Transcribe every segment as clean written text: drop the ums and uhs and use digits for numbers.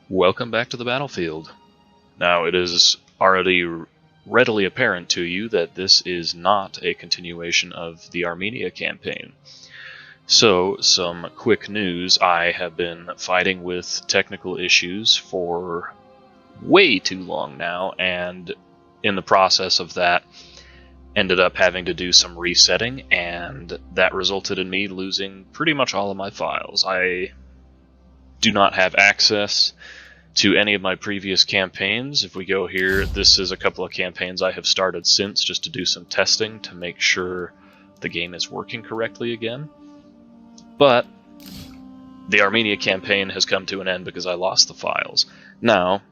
Welcome back to the battlefield. Now, it is already readily apparent to you that this is not a continuation of the Armenia campaign. So, some quick news. I have been fighting with technical issues for way too long now, and in the process of that, ended up having to do some resetting, and that resulted in me losing pretty much all of my files. I do not have access to any of my previous campaigns. If we go here, this is a couple of campaigns I have started since just to do some testing to make sure the game is working correctly again. But the Armenia campaign has come to an end because I lost the files. Now,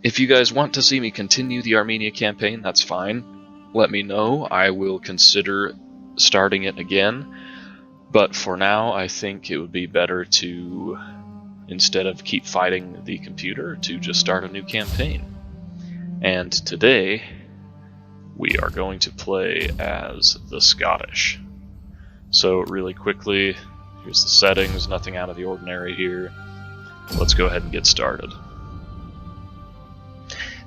if you guys want to see me continue the Armenia campaign, that's fine. Let me know. I will consider starting it again. But for now, I think it would be better to, instead of keep fighting the computer, to just start a new campaign. And today, we are going to play as the Scottish. So really quickly, here's the settings, nothing out of the ordinary here. Let's go ahead and get started.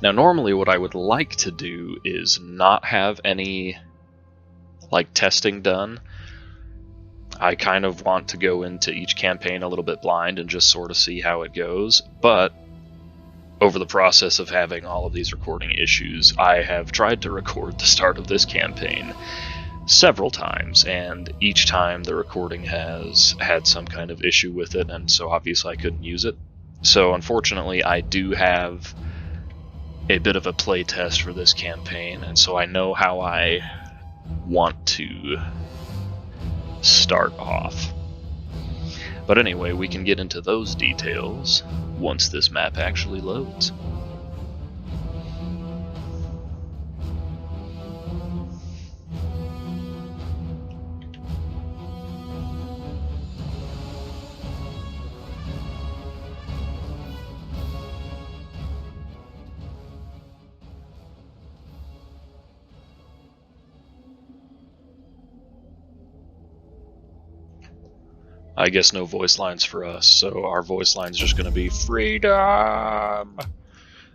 Now normally what I would like to do is not have any testing done. I kind of want to go into each campaign a little bit blind and just sort of see how it goes, but over the process of having all of these recording issues, I have tried to record the start of this campaign several times, and each time the recording has had some kind of issue with it, and so obviously I couldn't use it. So unfortunately I do have a bit of a play test for this campaign, and so I know how I want to start off. But anyway, we can get into those details once this map actually loads. I guess no voice lines for us, so our voice line's just going to be freedom!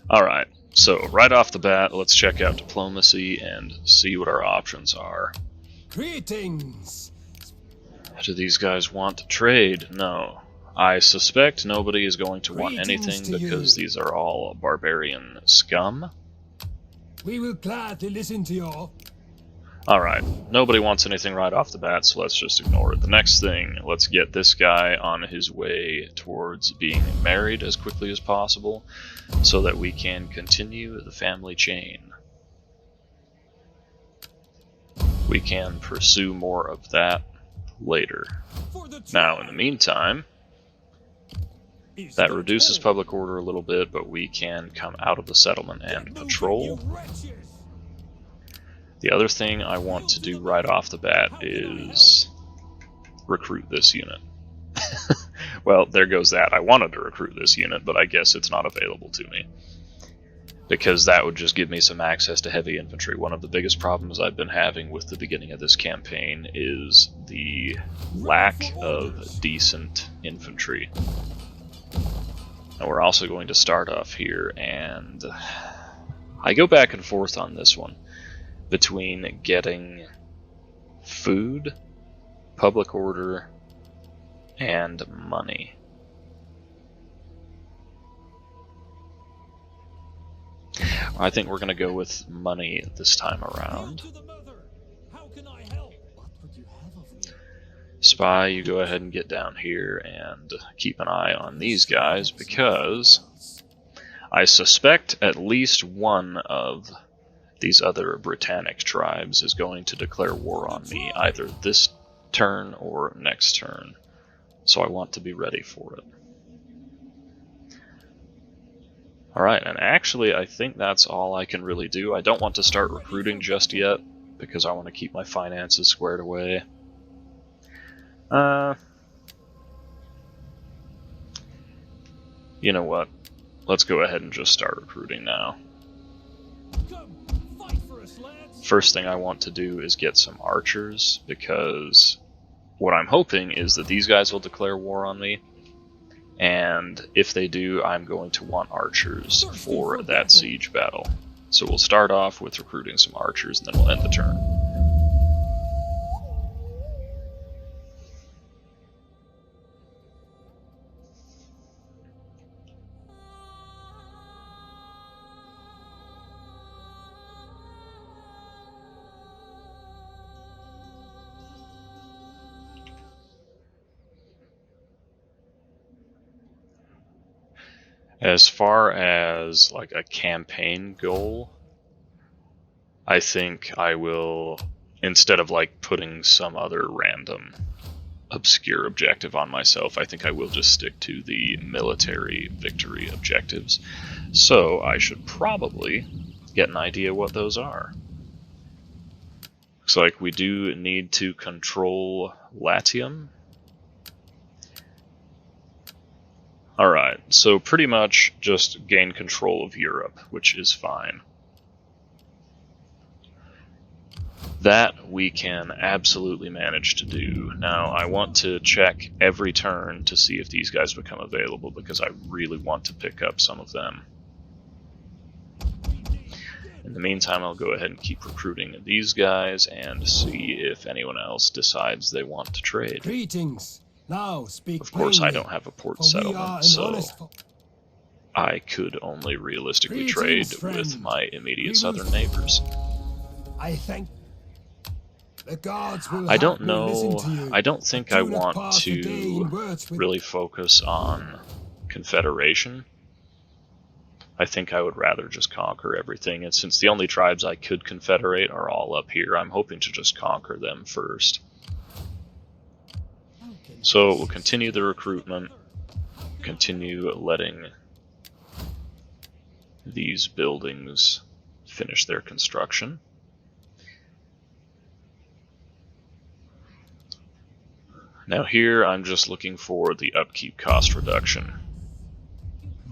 Alright, so right off the bat, let's check out diplomacy and see what our options are. Greetings! Do these guys want to trade? No. I suspect nobody is going to want anything because these are all barbarian scum. We will gladly listen to your... Alright, nobody wants anything right off the bat, so let's just ignore it. The next thing, let's get this guy on his way towards being married as quickly as possible, so that we can continue the family chain. We can pursue more of that later. Now, in the meantime, that reduces public order a little bit, but we can come out of the settlement and patrol. The other thing I want to do right off the bat is recruit this unit. Well, there goes that. I wanted to recruit this unit, but I guess it's not available to me, because that would just give me some access to heavy infantry. One of the biggest problems I've been having with the beginning of this campaign is the lack of decent infantry. And we're also going to start off here, and I go back and forth on this one between getting food, public order, and money. I think we're going to go with money this time around. Spy, you go ahead and get down here and keep an eye on these guys, because I suspect at least one of these other Britannic tribes is going to declare war on me either this turn or next turn, so I want to be ready for it. Alright, and actually I think that's all I can really do. I don't want to start recruiting just yet, because I want to keep my finances squared away. You know what? Let's go ahead and just start recruiting now. First thing I want to do is get some archers, because what I'm hoping is that these guys will declare war on me, And if they do, I'm going to want archers for that siege battle. So we'll start off with recruiting some archers, and then we'll end the turn. As far as like a campaign goal, I think I will, instead of like putting some other random obscure objective on myself, I think I will just stick to the military victory objectives. So I should probably get an idea what those are. Looks like we do need to control Latium. Alright, so pretty much just gain control of Europe, which is fine. That we can absolutely manage to do. Now, I want to check every turn to see if these guys become available, because I really want to pick up some of them. In the meantime, I'll go ahead and keep recruiting these guys and see if anyone else decides they want to trade. Greetings. Now speak Of course, I plainly, don't have a port for we are settlement, an so honest I could only realistically Greetings, trade friend. with my immediate We southern will- neighbors. I thank the gods will I don't happily listen know, to you. I don't think Do I not want pass the day to in words with really focus on confederation. I think I would rather just conquer everything, and since the only tribes I could confederate are all up here, I'm hoping to just conquer them first. So we'll continue the recruitment, continue letting these buildings finish their construction. Now here I'm just looking for the upkeep cost reduction.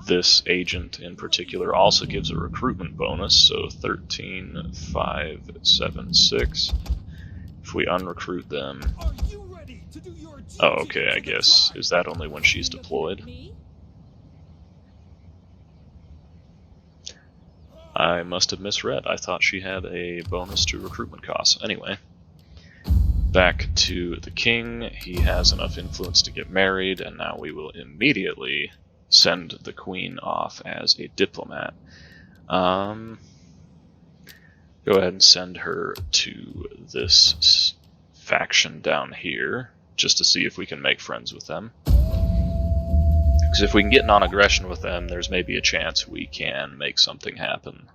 This agent in particular also gives a recruitment bonus, so 13,576. If we unrecruit them... Oh, okay, I guess. Is that only when she's deployed? I must have misread. I thought she had a bonus to recruitment costs. Anyway, back to the king. He has enough influence to get married, and now we will immediately send the queen off as a diplomat. Go ahead and send her to this faction down here, just to see if we can make friends with them. Because if we can get non-aggression with them, there's maybe a chance we can make something happen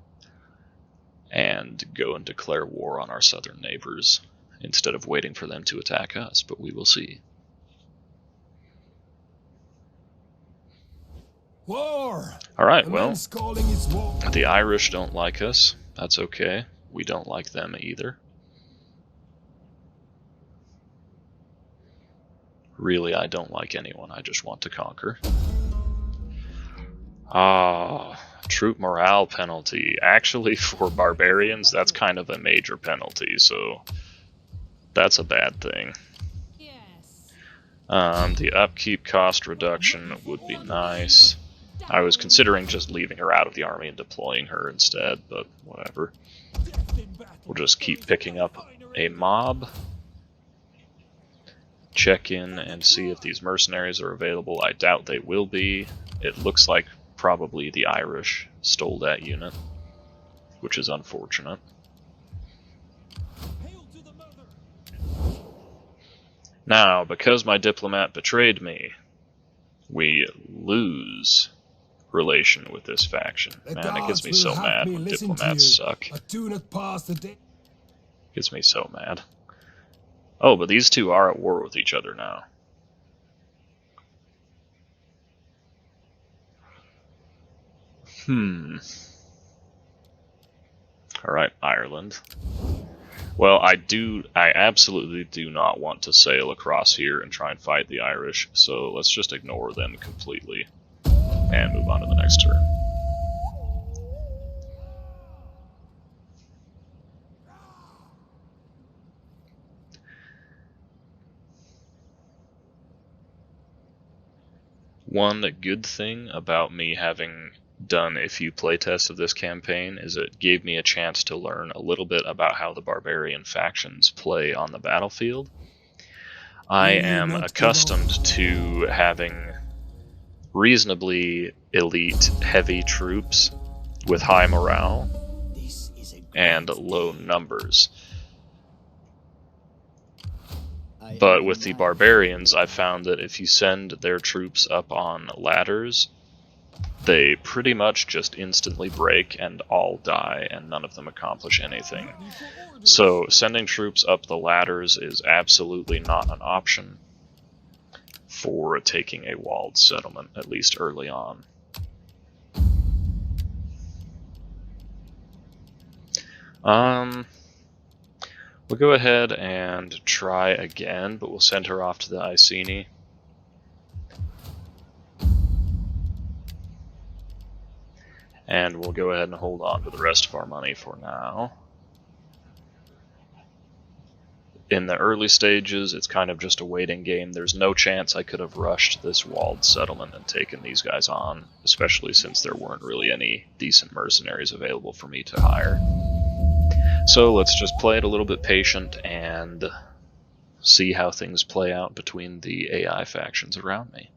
and go and declare war on our southern neighbors instead of waiting for them to attack us, but we will see. war. Alright, well, Calling is war. the Irish don't like us. That's okay. We don't like them either. Really, I don't like anyone. I just want to conquer. Troop morale penalty. Actually, for barbarians, that's kind of a major penalty, so that's a bad thing. The upkeep cost reduction would be nice. I was considering just leaving her out of the army and deploying her instead, but whatever. We'll just keep picking up a mob. Check in and see if these mercenaries are available. I doubt they will be. It looks like probably the Irish stole that unit, which is unfortunate. Now, because my diplomat betrayed me, we lose relation with this faction. Man, it gets me so mad when diplomats suck. Gets me so mad. Oh, but these two are at war with each other now. Alright, Ireland. Well, I absolutely do not want to sail across here and try and fight the Irish, so let's just ignore them completely and move on to the next turn. One good thing about me having done a few playtests of this campaign is it gave me a chance to learn a little bit about how the barbarian factions play on the battlefield. I am accustomed to having reasonably elite heavy troops with high morale and low numbers. But with the barbarians, I found that if you send their troops up on ladders, they pretty much just instantly break and all die, and none of them accomplish anything. So sending troops up the ladders is absolutely not an option for taking a walled settlement, at least early on. We'll go ahead and try again, but we'll send her off to the Iceni. And we'll go ahead and hold on to the rest of our money for now. In the early stages, it's kind of just a waiting game. There's no chance I could have rushed this walled settlement and taken these guys on, especially since there weren't really any decent mercenaries available for me to hire. So let's just play it a little bit patient and see how things play out between the AI factions around me.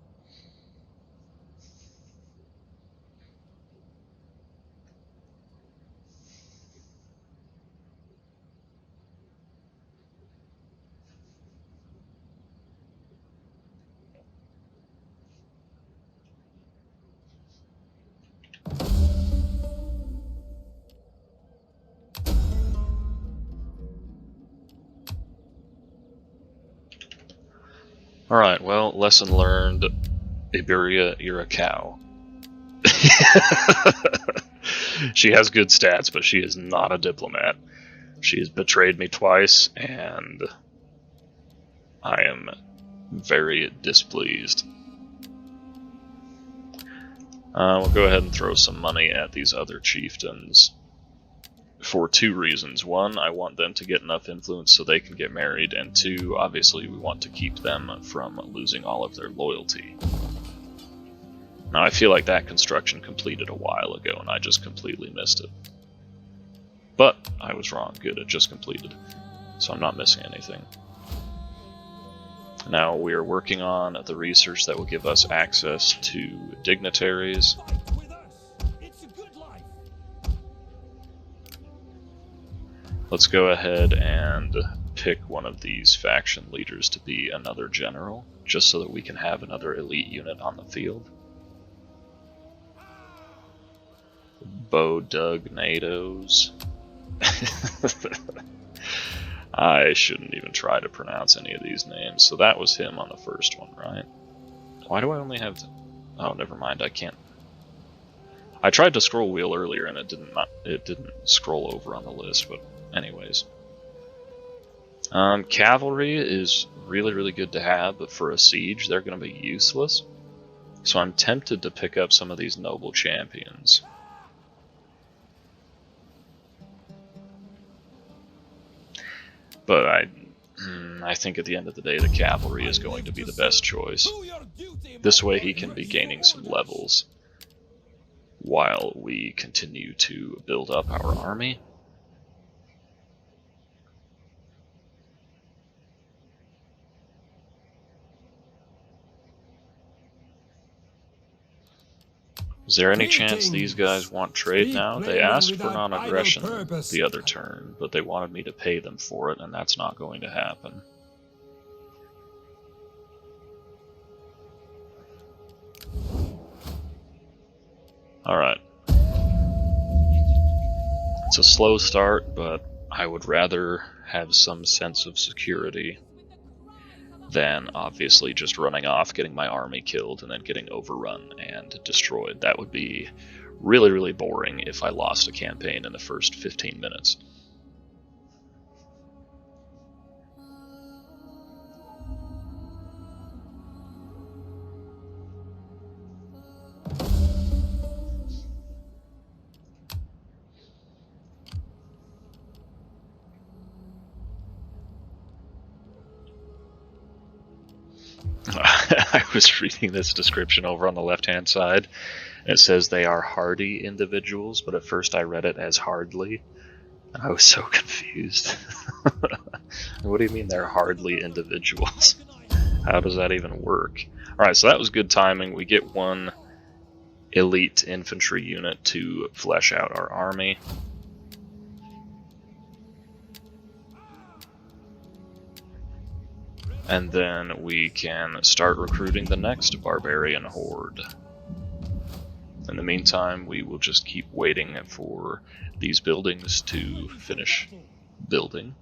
Alright, well, lesson learned. Impera, you're a cow. She has good stats, but she is not a diplomat. She has betrayed me twice, and I am very displeased. We'll go ahead and throw some money at these other chieftains for two reasons. One, I want them to get enough influence so they can get married, and two, obviously we want to keep them from losing all of their loyalty. Now, I feel like that construction completed a while ago, and I just completely missed it. But I was wrong. Good, it just completed. So I'm not missing anything. Now we are working on the research that will give us access to dignitaries. Let's go ahead and pick one of these faction leaders to be another general, just so that we can have another elite unit on the field. Bodugnados. I shouldn't even try to pronounce any of these names. So that was him on the first one, right? Why do I only have... Oh, never mind, I can't... I tried to scroll wheel earlier and it didn't scroll over on the list, but anyways. Cavalry is really good to have, but for a siege they're going to be useless. So I'm tempted to pick up some of these noble champions. But I think at the end of the day the cavalry is going to be the best choice. This way he can be gaining some levels while we continue to build up our army. Is there any chance these guys want trade now? They asked for non-aggression the other turn, but they wanted me to pay them for it, and that's not going to happen. Alright. It's a slow start, but I would rather have some sense of security than obviously just running off, getting my army killed, and then getting overrun and destroyed. That would be really boring if I lost a campaign in the first 15 minutes. I was reading this description over on the left-hand side. It says they are hardy individuals, but at first I read it as hardly. I was so confused. What do you mean they're hardly individuals? How does that even work? Alright, so that was good timing. We get one elite infantry unit to flesh out our army. And then we can start recruiting the next barbarian horde. In the meantime, we will just keep waiting for these buildings to finish building.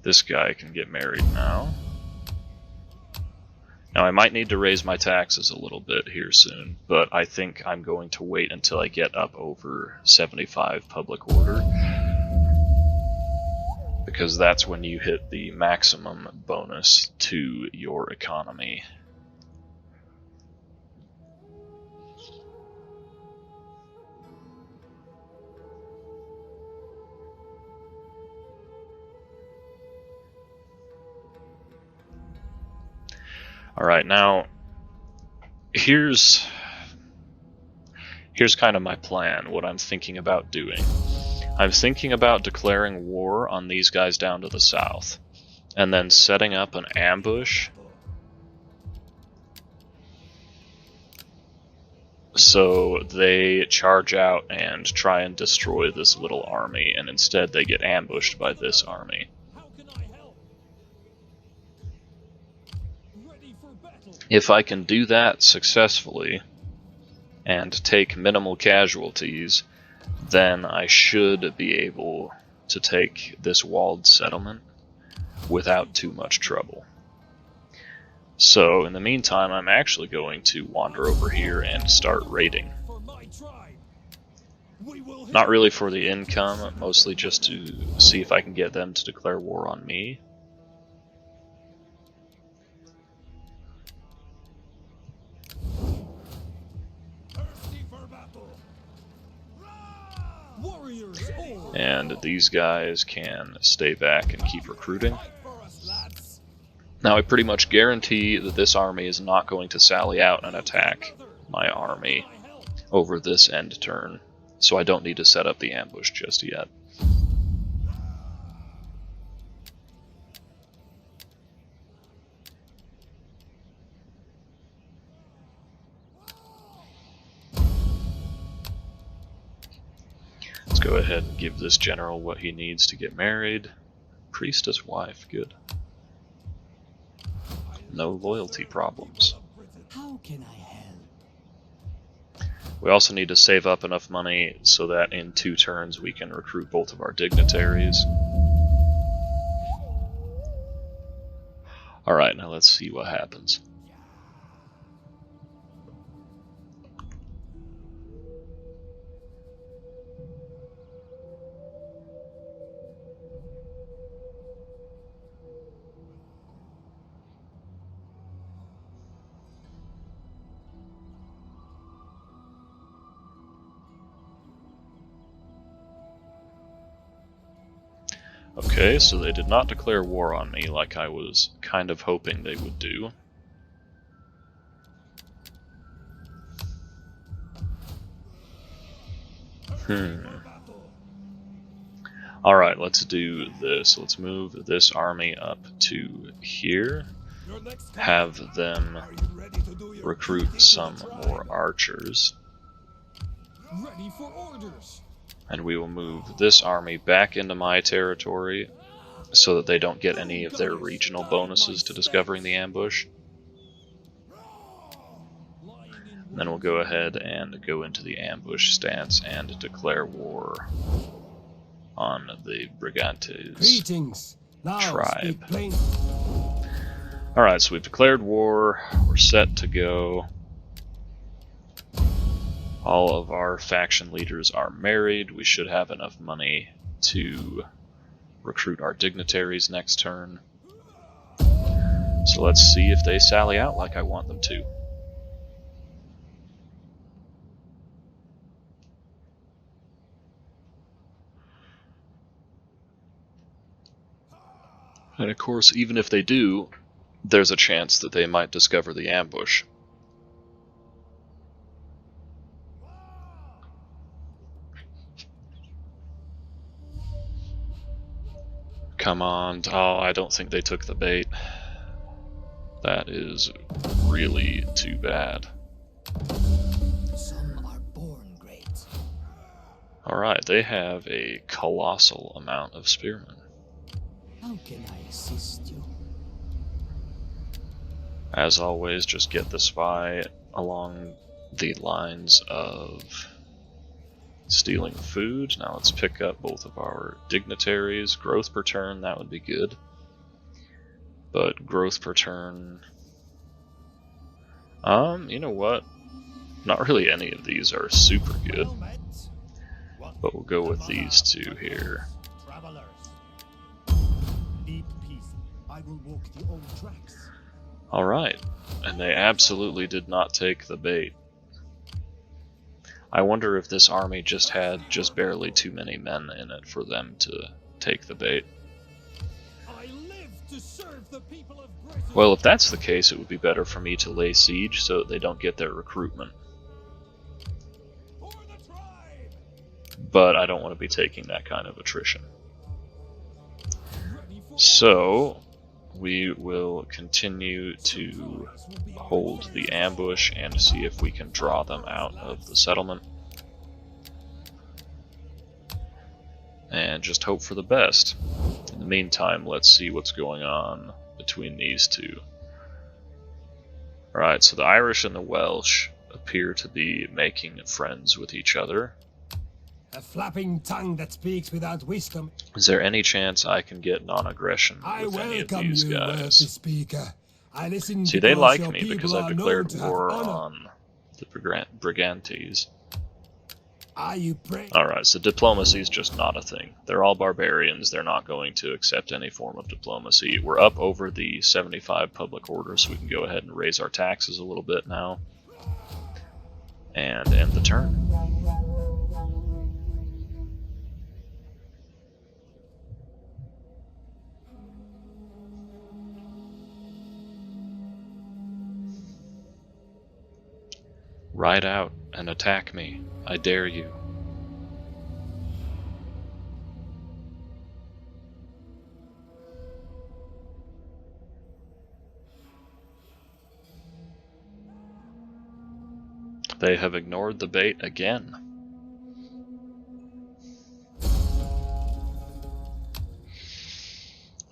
This guy can get married now. Now I might need to raise my taxes a little bit here soon, but I think I'm going to wait until I get up over 75 public order, because that's when you hit the maximum bonus to your economy. Alright, now here's kind of my plan, what I'm thinking about doing. I'm thinking about declaring war on these guys down to the south, and then setting up an ambush so they charge out and try and destroy this little army, and instead they get ambushed by this army. If I can do that successfully and take minimal casualties, then I should be able to take this walled settlement without too much trouble. So in the meantime, I'm actually going to wander over here and start raiding. Not really for the income, mostly just to see if I can get them to declare war on me. And these guys can stay back and keep recruiting. Now I pretty much guarantee that this army is not going to sally out and attack my army over this end turn, so I don't need to set up the ambush just yet. Let's go ahead and give this general what he needs to get married. Priestess wife, good. No loyalty problems. How can I help? We also need to save up enough money so that in 2 turns we can recruit both of our dignitaries. Alright, now let's see what happens. Okay, so they did not declare war on me like I was kind of hoping they would do. Alright, let's do this. Let's move this army up to here. Have them recruit some more archers. Ready for orders. And we will move this army back into my territory so that they don't get any of their regional bonuses to discovering the ambush. And then we'll go ahead and go into the ambush stance and declare war on the Brigantes tribe. Alright, so we've declared war, we're set to go. All of our faction leaders are married. We should have enough money to recruit our dignitaries next turn. So let's see if they sally out like I want them to. And of course, even if they do, there's a chance that they might discover the ambush. Come on. Oh, I don't think they took the bait. That is really too bad. Some are born great. Alright, they have a colossal amount of spearmen. How can I assist you? As always, just get the spy along the lines of stealing food. Now let's pick up both of our dignitaries. Growth per turn, that would be good. But growth per turn... you know what? Not really any of these are super good. But we'll go with these two here. Alright, and they absolutely did not take the bait. I wonder if this army just had just barely too many men in it for them to take the bait. Well, if that's the case, it would be better for me to lay siege so that they don't get their recruitment. But I don't want to be taking that kind of attrition. So, we will continue to hold the ambush and see if we can draw them out of the settlement. And just hope for the best. In the meantime, let's see what's going on between these two. Alright, so the Irish and the Welsh appear to be making friends with each other. A flapping tongue that speaks without wisdom. Is there any chance I can get non-aggression with any of these guys? Speaker. I listen. See, they like me because I've declared war on the Brigantes. Are you praying? Alright, so diplomacy is just not a thing. They're all barbarians, they're not going to accept any form of diplomacy. We're up over the 75 public order, so we can go ahead and raise our taxes a little bit now. And end the turn. Ride out and attack me. I dare you. They have ignored the bait again.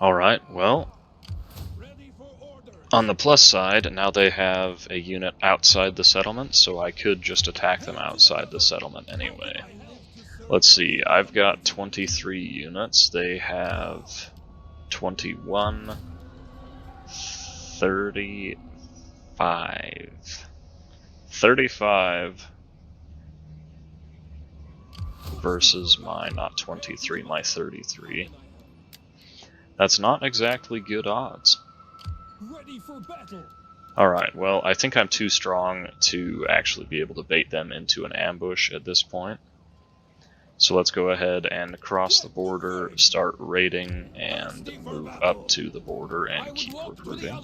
Alright, well, on the plus side, now they have a unit outside the settlement, so I could just attack them outside the settlement anyway. Let's see, I've got 23 units, they have 21, 35. 35 versus my, not 23, my 33. That's not exactly good odds. Ready for battle. Alright, well, I think I'm too strong to actually be able to bait them into an ambush at this point. So let's go ahead and cross the border, start raiding, and move up to the border and keep recruiting.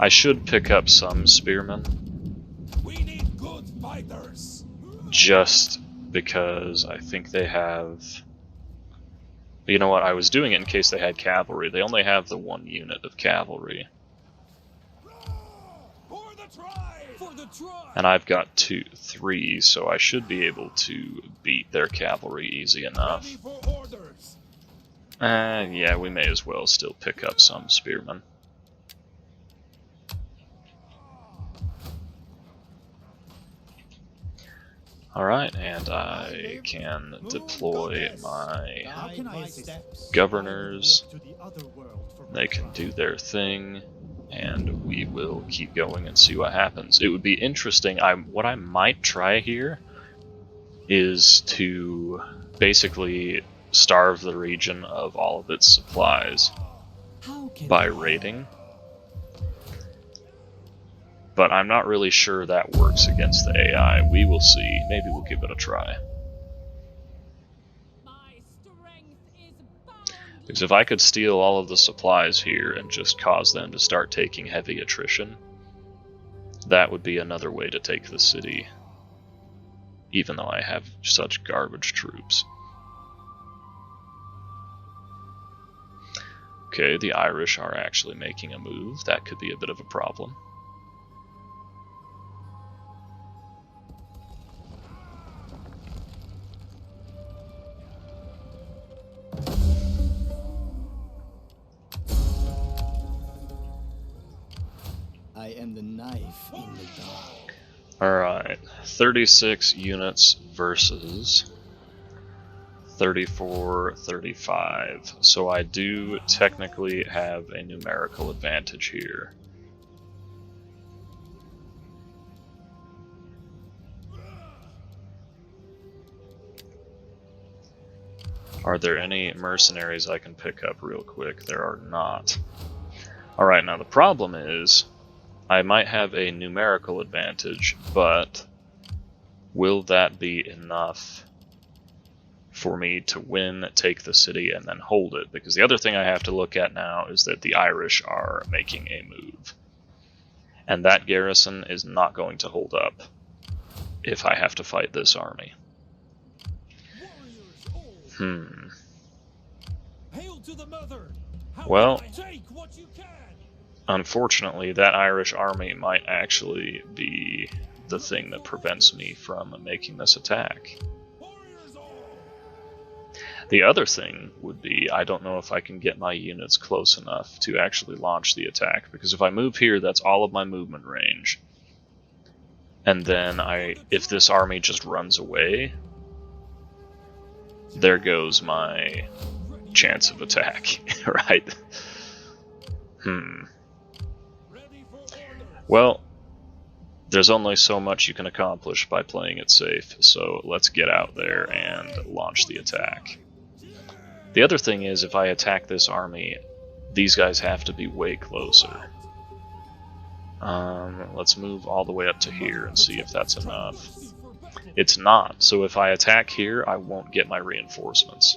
I should pick up some spearmen. We need good fighters. Just because I think they have... You know what, I was doing it in case they had cavalry. They only have the one unit of cavalry. And I've got 3, so I should be able to beat their cavalry easy enough. Yeah, we may as well still pick up some spearmen. Alright, and I can deploy my governors. They can do their thing, and we will keep going and see what happens. It would be interesting. What I might try here is to basically starve the region of all of its supplies by raiding. But I'm not really sure that works against the AI. We will see. Maybe we'll give it a try. Because if I could steal all of the supplies here and just cause them to start taking heavy attrition, that would be another way to take the city, even though I have such garbage troops. Okay, the Irish are actually making a move. That could be a bit of a problem. I am the knife in the dark. Alright, 36 units versus 34, 35. So I do technically have a numerical advantage here. Are there any mercenaries I can pick up real quick? There are not. Alright, now the problem is, I might have a numerical advantage, but will that be enough for me to win, take the city, and then hold it? Because the other thing I have to look at now is that the Irish are making a move. And that garrison is not going to hold up if I have to fight this army. Hail to the mother. Well, Take what you can. Unfortunately, that Irish army might actually be the thing that prevents me from making this attack. The other thing would be, I don't know if I can get my units close enough to actually launch the attack, because if I move here, that's all of my movement range. And then if this army just runs away, there goes my chance of attack, right? Well, there's only so much you can accomplish by playing it safe, so let's get out there and launch the attack. The other thing is, if I attack this army, these guys have to be way closer. Let's move all the way up to here and see if that's enough. It's not, so if I attack here, I won't get my reinforcements.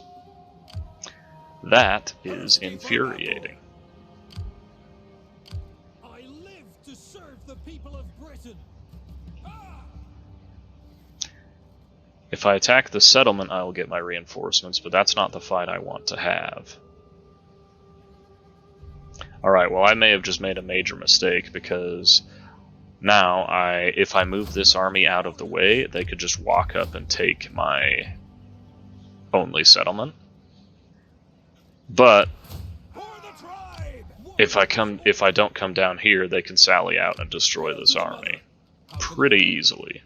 That is infuriating. I live to serve the people of Britain. If I attack the settlement, I will get my reinforcements, but that's not the fight I want to have. Alright, well, I may have just made a major mistake, because now if I move this army out of the way, they could just walk up and take my only settlement. But if I don't come down here, they can sally out and destroy this army pretty easily.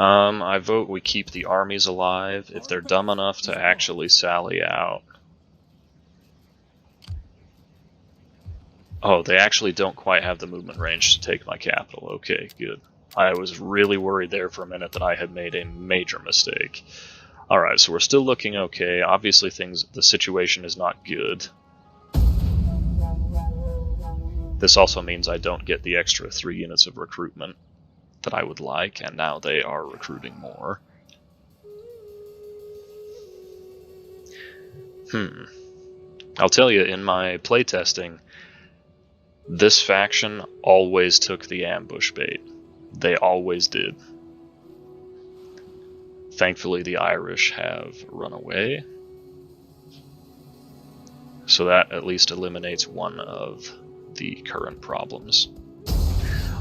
I vote we keep the armies alive. If they're dumb enough to actually sally out. Oh, they actually don't quite have the movement range to take my capital. Okay, good. I was really worried there for a minute that I had made a major mistake. Alright, so we're still looking okay. Obviously the situation is not good. This also means I don't get the extra 3 units of recruitment that I would like, and now they are recruiting more. I'll tell you, in my playtesting, this faction always took the ambush bait. They always did. Thankfully, the Irish have run away, so that at least eliminates one of the current problems.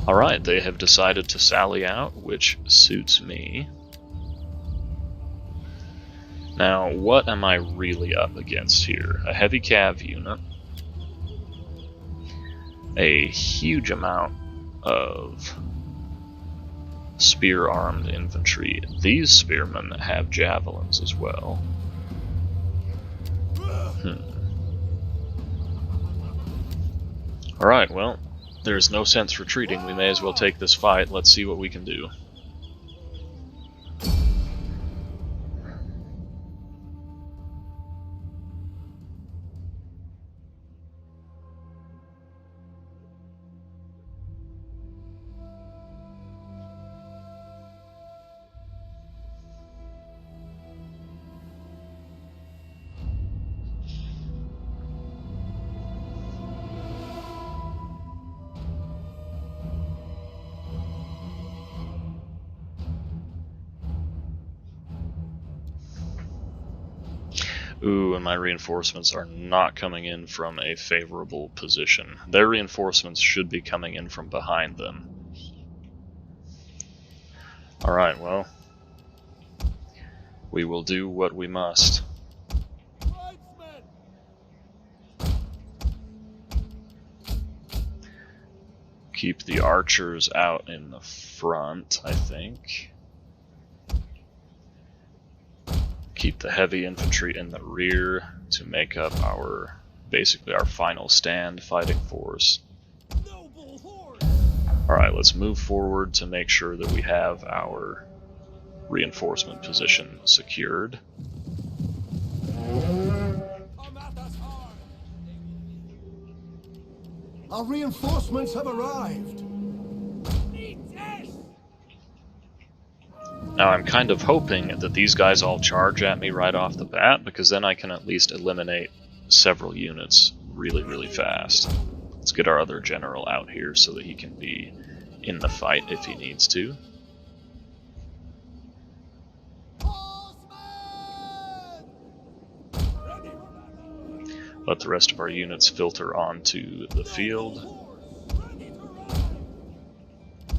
Alright, they have decided to sally out, which suits me. Now, what am I really up against here? A heavy cav unit, a huge amount of spear-armed infantry. These spearmen have javelins as well. Alright, well, there's no sense retreating. We may as well take this fight. Let's see what we can do. Ooh, and my reinforcements are not coming in from a favorable position. Their reinforcements should be coming in from behind them. Alright, well, we will do what we must. Keep the archers out in the front, I think. Keep the heavy infantry in the rear to make up basically our final stand fighting force. Alright, let's move forward to make sure that we have our reinforcement position secured. Our reinforcements have arrived. Now I'm kind of hoping that these guys all charge at me right off the bat, because then I can at least eliminate several units really, really fast. Let's get our other general out here so that he can be in the fight if he needs to. Let the rest of our units filter onto the field.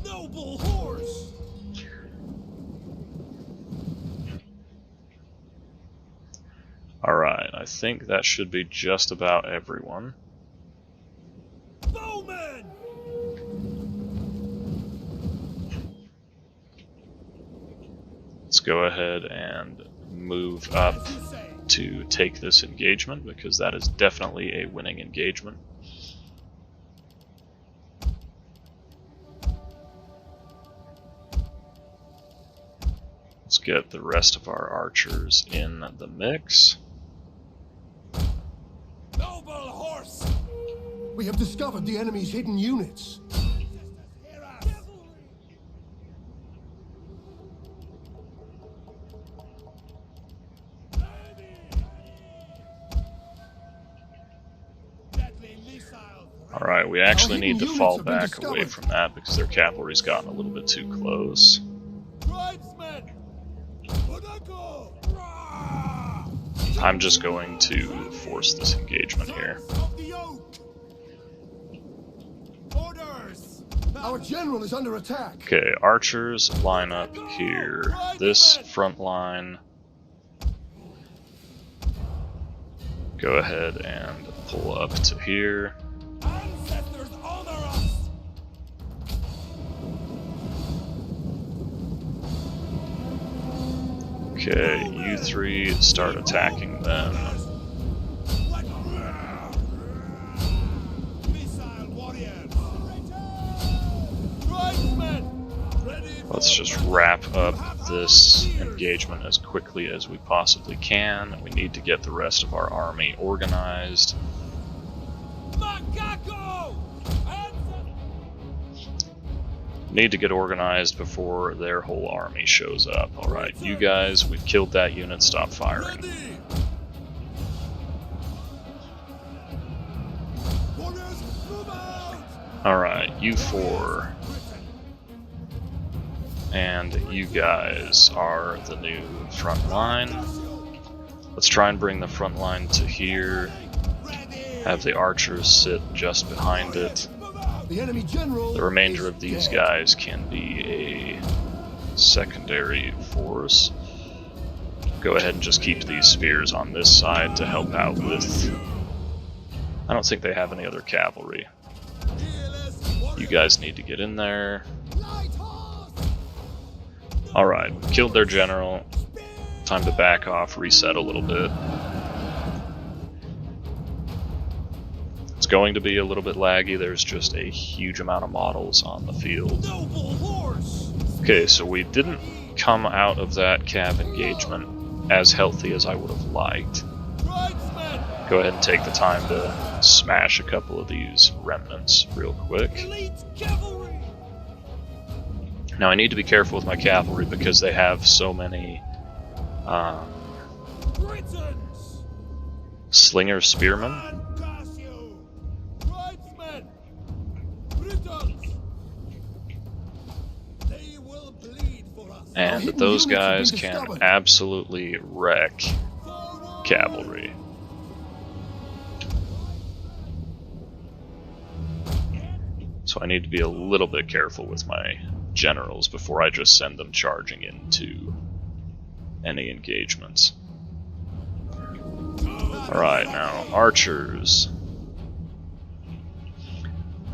Noble horse. Alright, I think that should be just about everyone. Bowman. Let's go ahead and move up to take this engagement, because that is definitely a winning engagement. Let's get the rest of our archers in the mix. Noble horse. We have discovered the enemy's hidden units. Alright, we actually need to fall back away from that because their cavalry's gotten a little bit too close. I'm just going to force this engagement here. Our general is under attack. Okay, archers line up here. This front line, go ahead and pull up to here. Ancestors honor us. Okay, you three start attacking them. Let's just wrap up this engagement as quickly as we possibly can. We need to get the rest of our army organized. Need to get organized before their whole army shows up. Alright, you guys, we've killed that unit, stop firing. Alright, you four. And you guys are the new front line. Let's try and bring the front line to here. Have the archers sit just behind it. The remainder of these guys can be a secondary force. Go ahead and just keep these spears on this side to help out with... I don't think they have any other cavalry. You guys need to get in there. Alright, killed their general. Time to back off, reset a little bit. It's going to be a little bit laggy, there's just a huge amount of models on the field. Okay, so we didn't come out of that cav engagement as healthy as I would have liked. Go ahead and take the time to smash a couple of these remnants real quick. Now I need to be careful with my cavalry because they have so many slinger spearmen. And those guys can absolutely wreck cavalry. So I need to be a little bit careful with my generals before I just send them charging into any engagements. Alright, now, archers.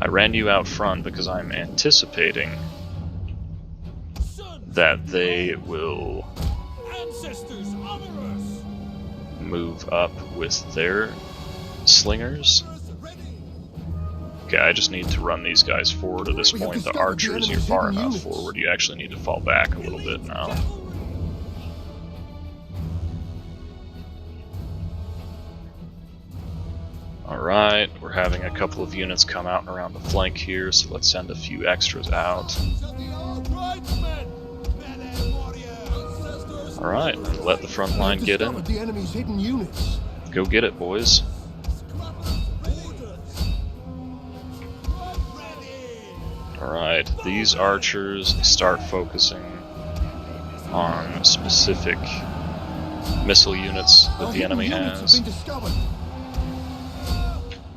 I ran you out front because I'm anticipating that they will move up with their slingers. Okay, I just need to run these guys forward at this point. The archers, you're far enough forward. You actually need to fall back a little bit now. Alright, we're having a couple of units come out and around the flank here, so let's send a few extras out. Alright, let the front line get in. Go get it, boys. Alright, these archers start focusing on specific missile units that the enemy has.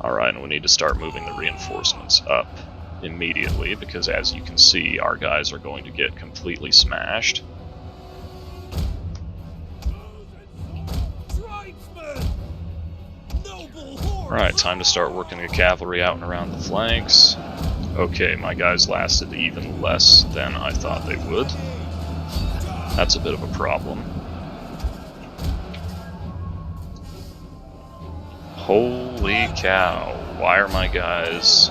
Alright, and we need to start moving the reinforcements up immediately, because as you can see, our guys are going to get completely smashed. Alright, time to start working the cavalry out and around the flanks. Okay, my guys lasted even less than I thought they would. That's a bit of a problem. Holy cow, why are my guys...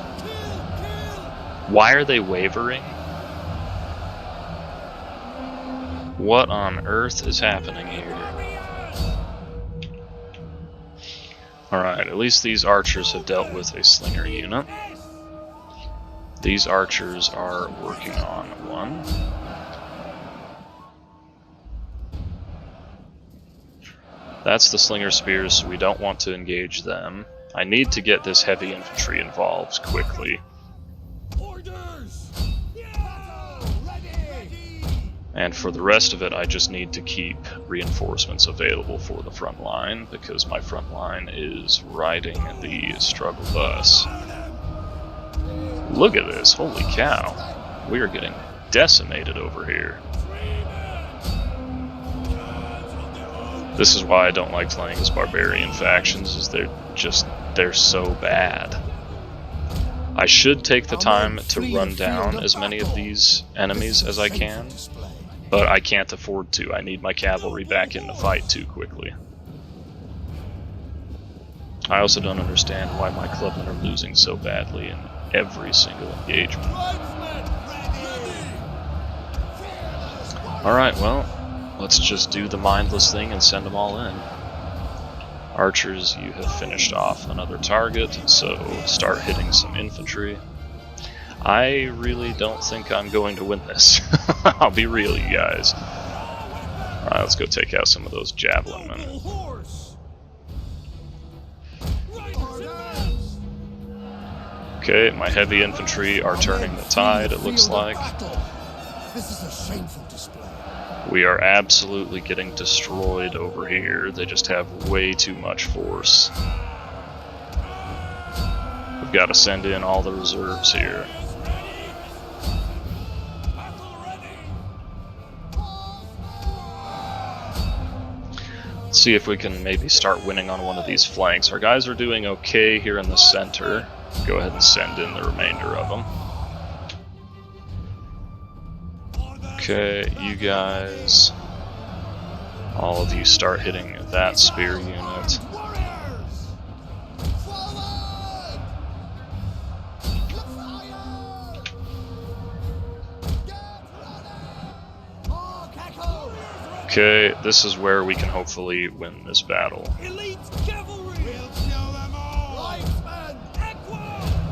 Why are they wavering? What on earth is happening here? Alright, at least these archers have dealt with a slinger unit. These archers are working on one. That's the slinger spears, so we don't want to engage them. I need to get this heavy infantry involved quickly. And for the rest of it, I just need to keep reinforcements available for the front line, because my front line is riding the struggle bus. Look at this, holy cow. We are getting decimated over here. This is why I don't like playing as barbarian factions, is they're so bad. I should take the time to run down as many of these enemies as I can, but I can't afford to. I need my cavalry back in the fight too quickly. I also don't understand why my clubmen are losing so badly in every single engagement. Alright, well, let's just do the mindless thing and send them all in. Archers, you have finished off another target, so start hitting some infantry. I really don't think I'm going to win this. I'll be real, you guys. Alright, let's go take out some of those javelin men. Okay, my heavy infantry are turning the tide, it looks like. This is a shameful display. We are absolutely getting destroyed over here. They just have way too much force. We've got to send in all the reserves here. Let's see if we can maybe start winning on one of these flanks. Our guys are doing okay here in the center. Go ahead and send in the remainder of them. Okay, you guys, all of you start hitting that spear unit. Okay, this is where we can hopefully win this battle.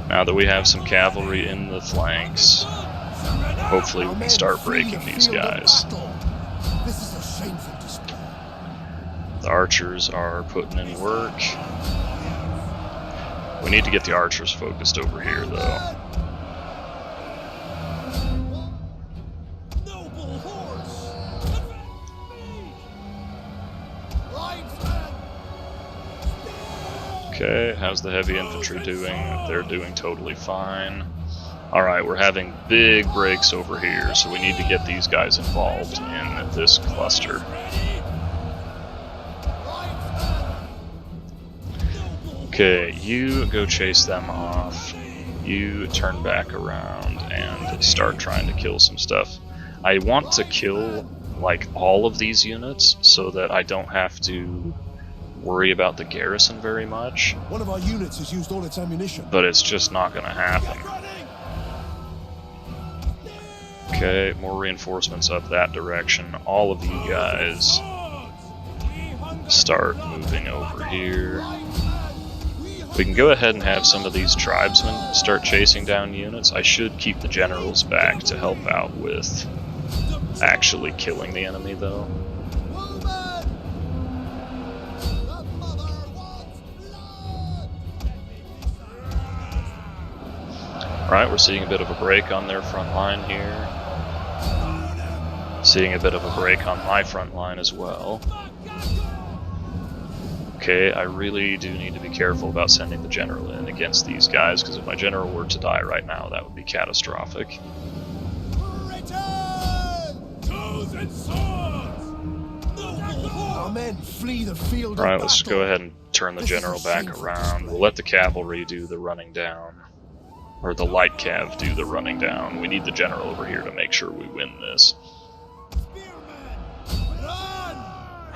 Now that we have some cavalry in the flanks, hopefully we can start breaking these guys. The archers are putting in work. We need to get the archers focused over here, though. Okay, how's the heavy infantry doing? They're doing totally fine. Alright, we're having big breaks over here, so we need to get these guys involved in this cluster. Okay, you go chase them off. You turn back around and start trying to kill some stuff. I want to kill, like, all of these units so that I don't have to worry about the garrison very much. One of our units has used all its ammunition. But it's just not gonna happen. Okay, more reinforcements up that direction. All of you guys start moving over here. We can go ahead and have some of these tribesmen start chasing down units. I should keep the generals back to help out with actually killing the enemy, though. Alright, we're seeing a bit of a break on their front line here. Seeing a bit of a break on my front line as well. Okay, I really do need to be careful about sending the general in against these guys, because if my general were to die right now, that would be catastrophic. Our men flee the field. Alright, let's go ahead and turn the general back around. We'll let the cavalry do the running down. Or the light cav do the running down. We need the general over here to make sure we win this.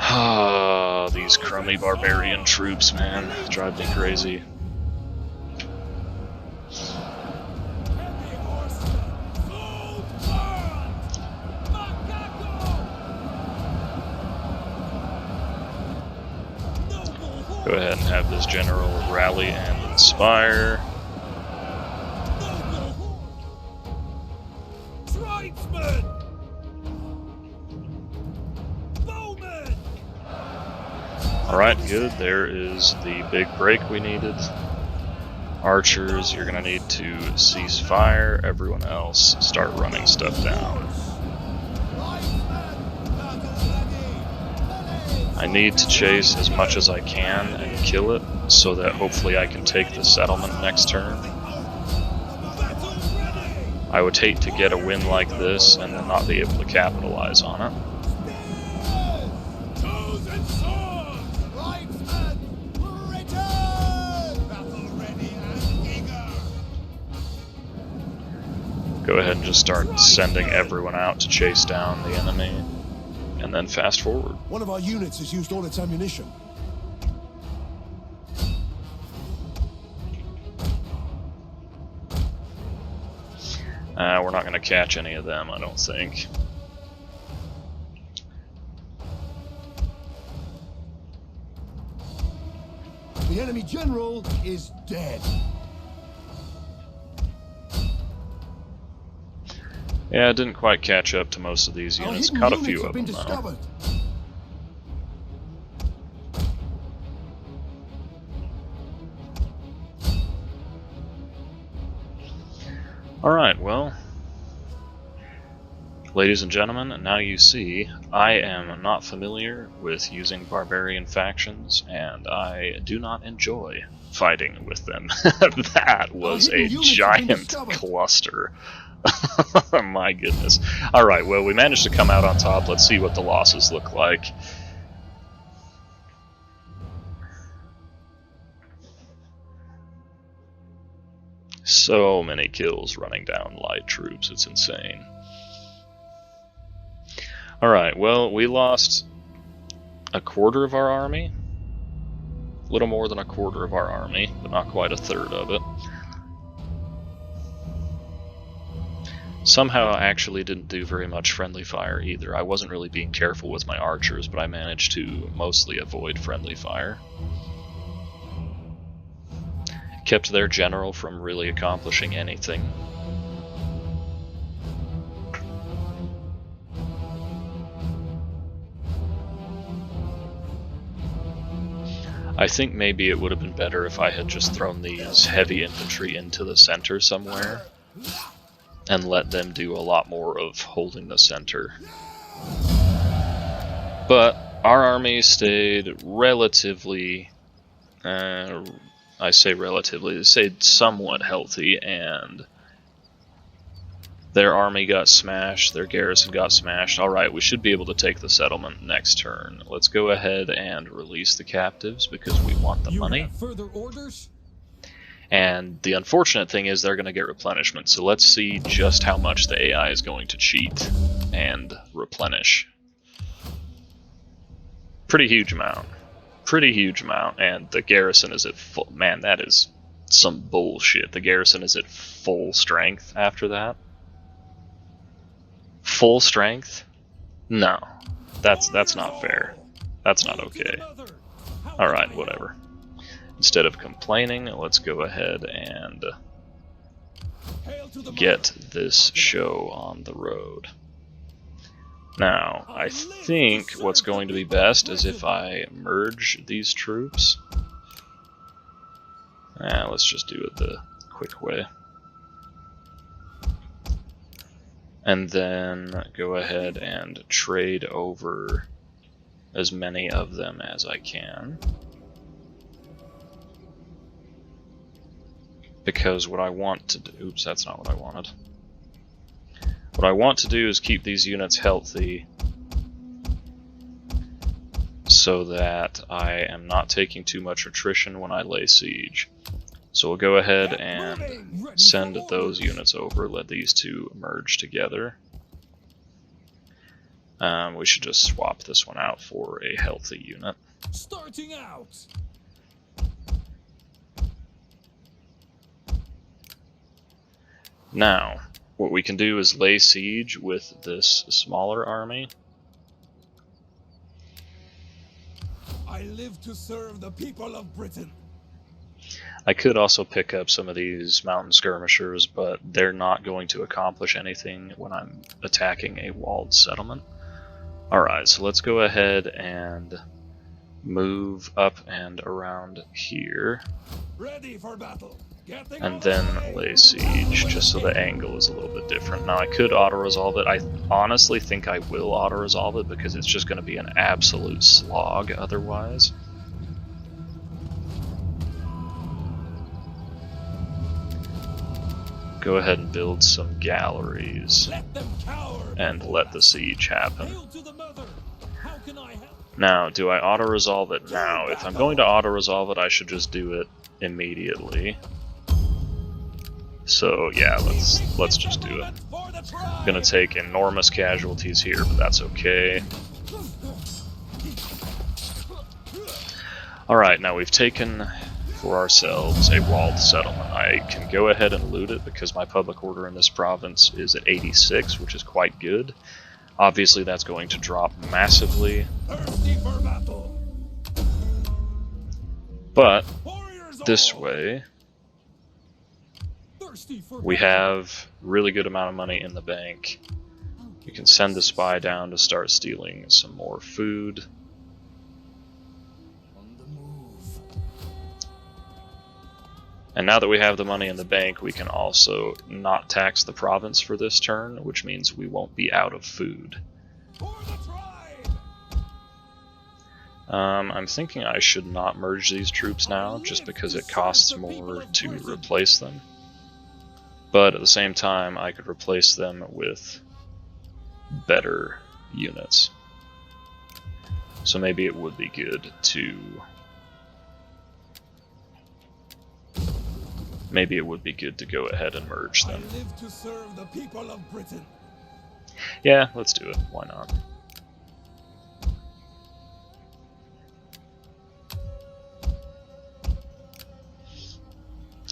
Ah, these crummy barbarian troops, man, drive me crazy. Go ahead and have this general rally and inspire. Alright, good. There is the big break we needed. Archers, you're gonna need to cease fire. Everyone else, start running stuff down. I need to chase as much as I can and kill it, so that hopefully I can take the settlement next turn. I would hate to get a win like this and then not be able to capitalize on it. Go ahead and just start sending everyone out to chase down the enemy, and then fast forward. One of our units has used all its ammunition. We're not going to catch any of them, I don't think. The enemy general is dead. Yeah, I didn't quite catch up to most of these units. Caught a few of them, though. Alright, well, ladies and gentlemen, now you see, I am not familiar with using barbarian factions, and I do not enjoy fighting with them. That was a giant cluster. My goodness. Alright, well, we managed to come out on top. Let's see what the losses look like. So many kills running down light troops, it's insane. Alright, well, we lost a quarter of our army. A little more than a quarter of our army, but not quite a third of it. Somehow I actually didn't do very much friendly fire either. I wasn't really being careful with my archers, but I managed to mostly avoid friendly fire. Kept their general from really accomplishing anything. I think maybe it would have been better if I had just thrown these heavy infantry into the center somewhere and let them do a lot more of holding the center. But our army stayed relatively I say relatively, they say somewhat healthy, and their army got smashed, their garrison got smashed. Alright, we should be able to take the settlement next turn. Let's go ahead and release the captives because we want the money. Have further orders? And the unfortunate thing is they're going to get replenishment, so let's see just how much the AI is going to cheat and replenish. Pretty huge amount. Pretty huge amount, and the garrison is at full... Man, that is some bullshit. The garrison is at full strength after that. Full strength? No. That's not fair. That's not okay. Alright, whatever. Instead of complaining, let's go ahead and get this show on the road. Now, I think what's going to be best is if I merge these troops. Let's just do it the quick way. And then go ahead and trade over as many of them as I can. Because what I want to do... Oops, that's not what I wanted. What I want to do is keep these units healthy so that I am not taking too much attrition when I lay siege. So we'll go ahead and send those units over, let these two merge together. We should just swap this one out for a healthy unit. Starting out. Now, what we can do is lay siege with this smaller army. I live to serve the people of Britain. I could also pick up some of these mountain skirmishers, but they're not going to accomplish anything when I'm attacking a walled settlement. Alright, so let's go ahead and move up and around here. Ready for battle. And then lay siege, just so the angle is a little bit different. Now I could auto-resolve it. I honestly think I will auto-resolve it because it's just going to be an absolute slog otherwise. Go ahead and build some galleries and let the siege happen. Now, do I auto-resolve it now? If I'm going to auto-resolve it, I should just do it immediately. So yeah, let's just do it. I'm gonna take enormous casualties here, but that's okay. Alright, now we've taken for ourselves a walled settlement. I can go ahead and loot it because my public order in this province is at 86, which is quite good. Obviously that's going to drop massively. But this way we have really good amount of money in the bank. We can send the spy down to start stealing some more food. And now that we have the money in the bank, we can also not tax the province for this turn, which means we won't be out of food. I'm thinking I should not merge these troops now, just because it costs more to replace them. But at the same time, I could replace them with better units. So maybe it would be good to... Maybe it would be good to go ahead and merge them. I live to serve the people of Britain. Yeah, let's do it. Why not?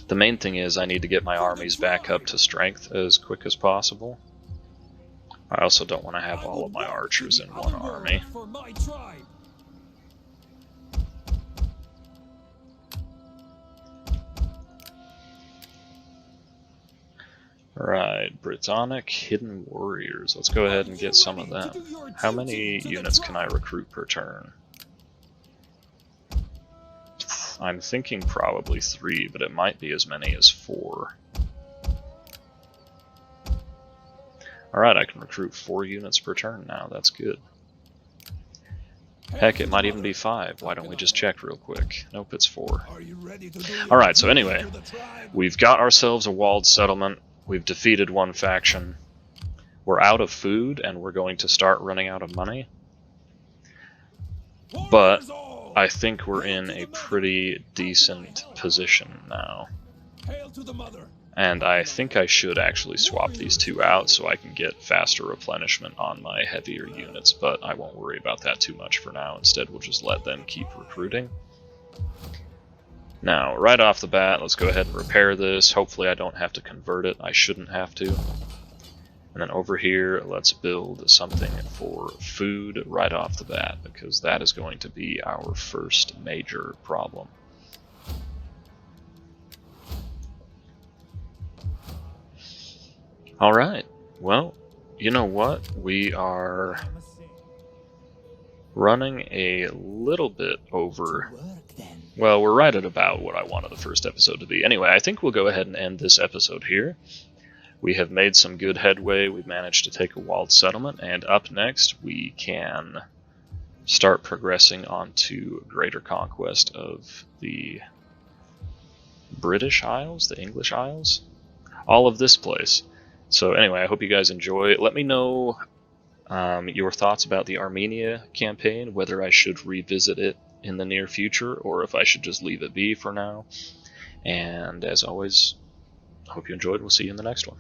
The main thing is I need to get my armies back up to strength as quick as possible. I also don't want to have all of my archers in one army. Alright, Britannic Hidden Warriors. Let's go ahead and get some of them. How many units can I recruit per turn? I'm thinking probably 3, but it might be as many as 4. Alright, I can recruit 4 units per turn now. That's good. Heck, it might even be 5. Why don't we just check real quick? Nope, it's 4. Are you ready to do your Alright, so duty anyway, to the tribe? we've got ourselves a walled settlement. We've defeated one faction. We're out of food, and we're going to start running out of money. But Warriors all! I think we're in a pretty decent position now. Hail to the mother! And I think I should actually swap these two out so I can get faster replenishment on my heavier units, but I won't worry about that too much for now. Instead, we'll just let them keep recruiting. Now, right off the bat, let's go ahead and repair this. Hopefully I don't have to convert it. I shouldn't have to. And then over here, let's build something for food right off the bat, because that is going to be our first major problem. Alright, well, you know what? We are running a little bit over. Well, we're right at about what I wanted the first episode to be. Anyway, I think we'll go ahead and end this episode here. We have made some good headway. We've managed to take a walled settlement, and up next we can start progressing on to greater conquest of the British Isles, the English Isles, all of this place. So anyway, I hope you guys enjoy. Let me know your thoughts about the Armenia campaign, whether I should revisit it in the near future or if I should just leave it be for now. And as always, I hope you enjoyed. We'll see you in the next one.